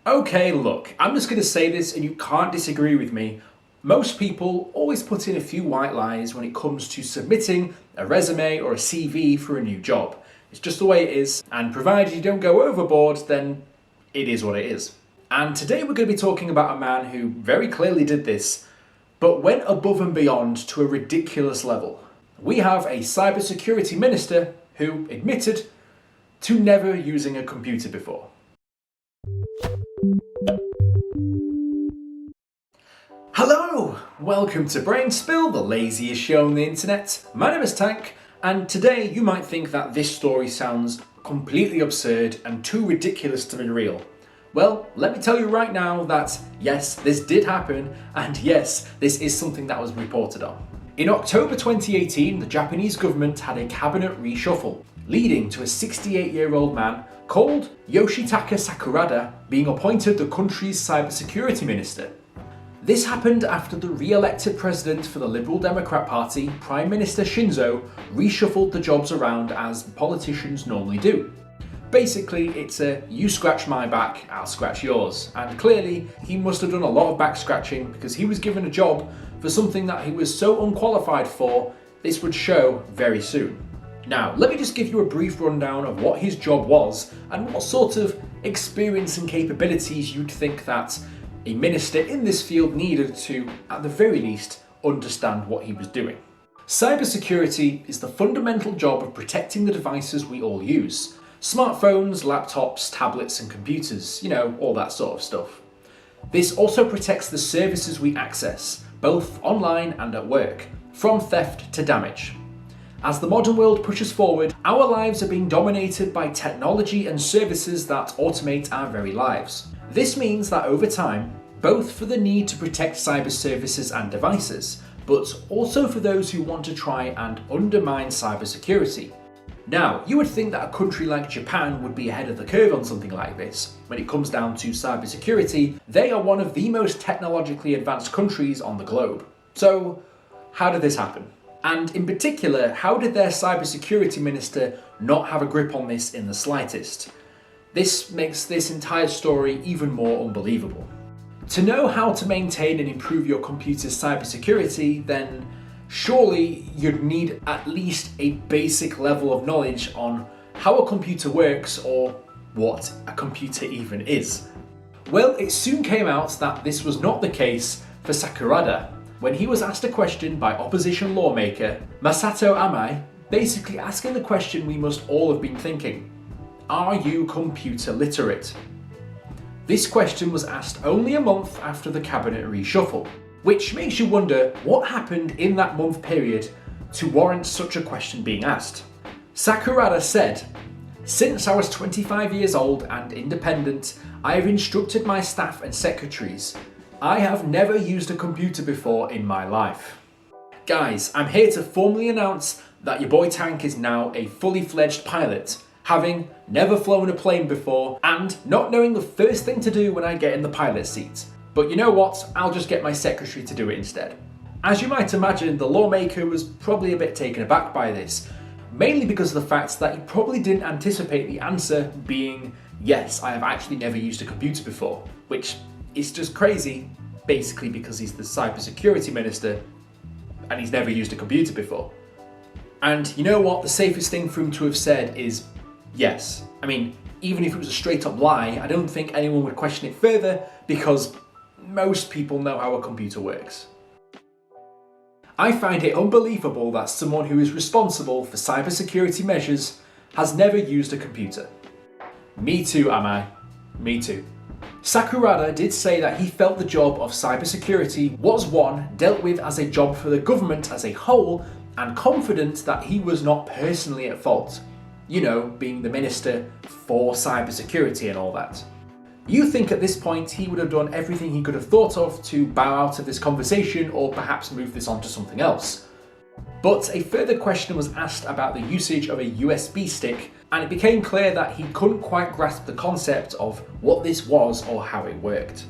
Okay, look, I'm just going to say this and you can't disagree with me. Most people always put in a few white lies when it comes to submitting a resume or a CV for a new job. It's just the way it is, and provided you don't go overboard, then it is what it is. And today we're going to be talking about a man who very clearly did this, but went above and beyond to a ridiculous level. We have a cybersecurity minister who admitted to never using a computer before. Hello! Welcome to Brain Spill, the laziest show on the internet. My name is Tank, and today you might think that this story sounds completely absurd and too ridiculous to be real. Well, let me tell you right now that yes, this did happen, and yes, this is something that was reported on. In October 2018, the Japanese government had a cabinet reshuffle, leading to a 68-year-old man called Yoshitaka Sakurada being appointed the country's cybersecurity minister. This happened after the re-elected president for the Liberal Democrat Party, Prime Minister Shinzo, reshuffled the jobs around as politicians normally do. Basically, it's a you scratch my back, I'll scratch yours. And clearly, he must have done a lot of back scratching because he was given a job for something that he was so unqualified for, this would show very soon. Now, let me just give you a brief rundown of what his job was and what sort of experience and capabilities you'd think that a minister in this field needed to, at the very least, understand what he was doing. Cybersecurity is the fundamental job of protecting the devices we all use. Smartphones, laptops, tablets and computers, all that sort of stuff. This also protects the services we access, both online and at work, from theft to damage. As the modern world pushes forward, our lives are being dominated by technology and services that automate our very lives. This means that over time, both for the need to protect cyber services and devices, but also for those who want to try and undermine cybersecurity. Now, you would think that a country like Japan would be ahead of the curve on something like this. When it comes down to cybersecurity, they are one of the most technologically advanced countries on the globe. So, how did this happen? And in particular, how did their cybersecurity minister not have a grip on this in the slightest? This makes this entire story even more unbelievable. To know how to maintain and improve your computer's cybersecurity, then surely you'd need at least a basic level of knowledge on how a computer works or what a computer even is. Well, it soon came out that this was not the case for Sakurada when he was asked a question by opposition lawmaker Masato Amai, basically asking the question we must all have been thinking. Are you computer literate? This question was asked only a month after the cabinet reshuffle, which makes you wonder what happened in that month period to warrant such a question being asked. Sakurada said, "Since I was 25 years old and independent, I have instructed my staff and secretaries. I have never used a computer before in my life." Guys, I'm here to formally announce that your boy Tank is now a fully fledged pilot, having never flown a plane before and not knowing the first thing to do when I get in the pilot seat. But you know what? I'll just get my secretary to do it instead. As you might imagine, the lawmaker was probably a bit taken aback by this, mainly because of the fact that he probably didn't anticipate the answer being, yes, I have actually never used a computer before, which is just crazy, basically because he's the cybersecurity minister and he's never used a computer before. And you know what? The safest thing for him to have said is yes. I mean, even if it was a straight up lie, I don't think anyone would question it further because most people know how a computer works. I find it unbelievable that someone who is responsible for cybersecurity measures has never used a computer. Me too, am I? Me too. Sakurada did say that he felt the job of cybersecurity was one dealt with as a job for the government as a whole and confident that he was not personally at fault. Being the minister for cybersecurity and all that. You think at this point he would have done everything he could have thought of to bow out of this conversation or perhaps move this on to something else. But a further question was asked about the usage of a USB stick, and it became clear that he couldn't quite grasp the concept of what this was or how it worked.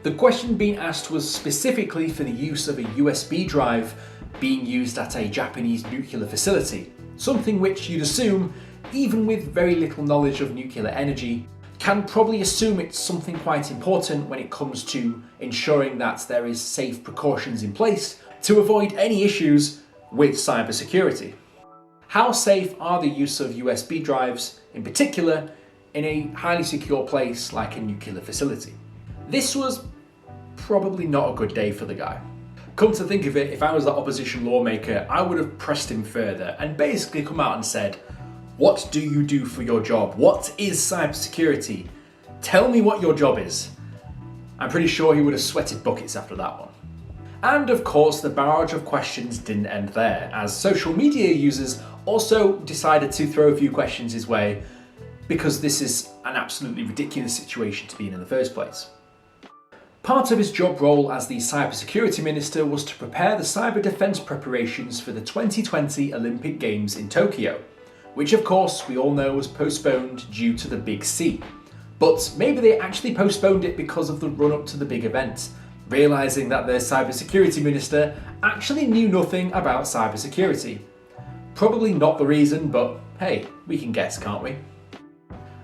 The question being asked was specifically for the use of a USB drive being used at a Japanese nuclear facility, something which you'd assume, even with very little knowledge of nuclear energy, can probably assume it's something quite important when it comes to ensuring that there is safe precautions in place to avoid any issues with cybersecurity. How safe are the use of USB drives, in particular, in a highly secure place like a nuclear facility? This was probably not a good day for the guy. Come to think of it, if I was that opposition lawmaker, I would have pressed him further and basically come out and said, what do you do for your job? What is cybersecurity? Tell me what your job is. I'm pretty sure he would have sweated buckets after that one. And of course, the barrage of questions didn't end there, as social media users also decided to throw a few questions his way, because this is an absolutely ridiculous situation to be in the first place. Part of his job role as the Cybersecurity Minister was to prepare the cyber defence preparations for the 2020 Olympic Games in Tokyo, which of course we all know was postponed due to the Big C. But maybe they actually postponed it because of the run-up to the big event, realising that their Cybersecurity Minister actually knew nothing about cybersecurity. Probably not the reason, but hey, we can guess, can't we?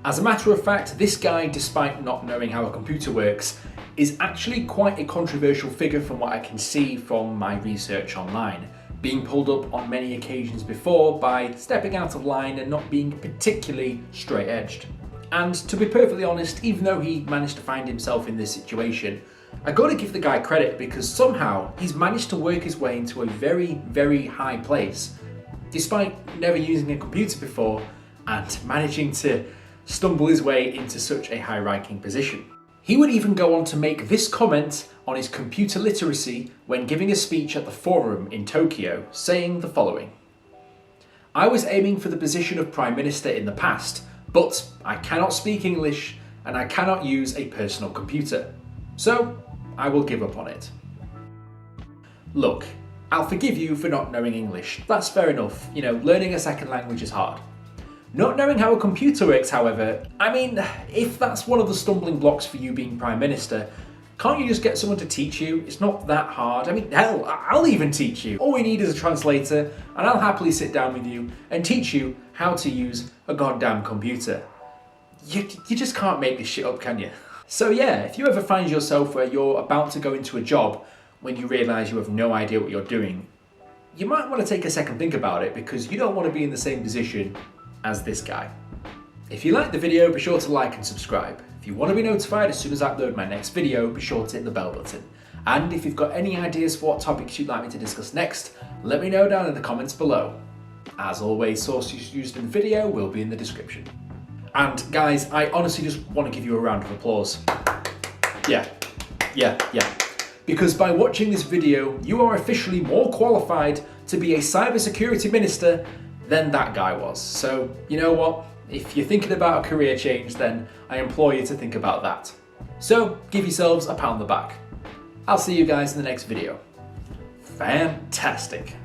As a matter of fact, this guy, despite not knowing how a computer works, is actually quite a controversial figure from what I can see from my research online, being pulled up on many occasions before by stepping out of line and not being particularly straight-edged. And to be perfectly honest, even though he managed to find himself in this situation, I gotta give the guy credit because somehow he's managed to work his way into a very, very high place, despite never using a computer before and managing to stumble his way into such a high-ranking position. He would even go on to make this comment on his computer literacy when giving a speech at the Forum in Tokyo, saying the following: "I was aiming for the position of Prime Minister in the past, but I cannot speak English and I cannot use a personal computer. So I will give up on it." Look, I'll forgive you for not knowing English. That's fair enough. You know, learning a second language is hard. Not knowing how a computer works, however, I mean, if that's one of the stumbling blocks for you being Prime Minister, can't you just get someone to teach you? It's not that hard. I mean, hell, I'll even teach you. All we need is a translator, and I'll happily sit down with you and teach you how to use a goddamn computer. You just can't make this shit up, can you? So yeah, if you ever find yourself where you're about to go into a job when you realise you have no idea what you're doing, you might want to take a second think about it, because you don't want to be in the same position as this guy. If you liked the video, be sure to like and subscribe. If you want to be notified as soon as I upload my next video, be sure to hit the bell button. And if you've got any ideas for what topics you'd like me to discuss next, let me know down in the comments below. As always, sources used in the video will be in the description. And guys, I honestly just want to give you a round of applause. Yeah. Because by watching this video, you are officially more qualified to be a cybersecurity minister than that guy was. So, you know what? If you're thinking about a career change, then I implore you to think about that. So, give yourselves a pat on the back. I'll see you guys in the next video. Fantastic.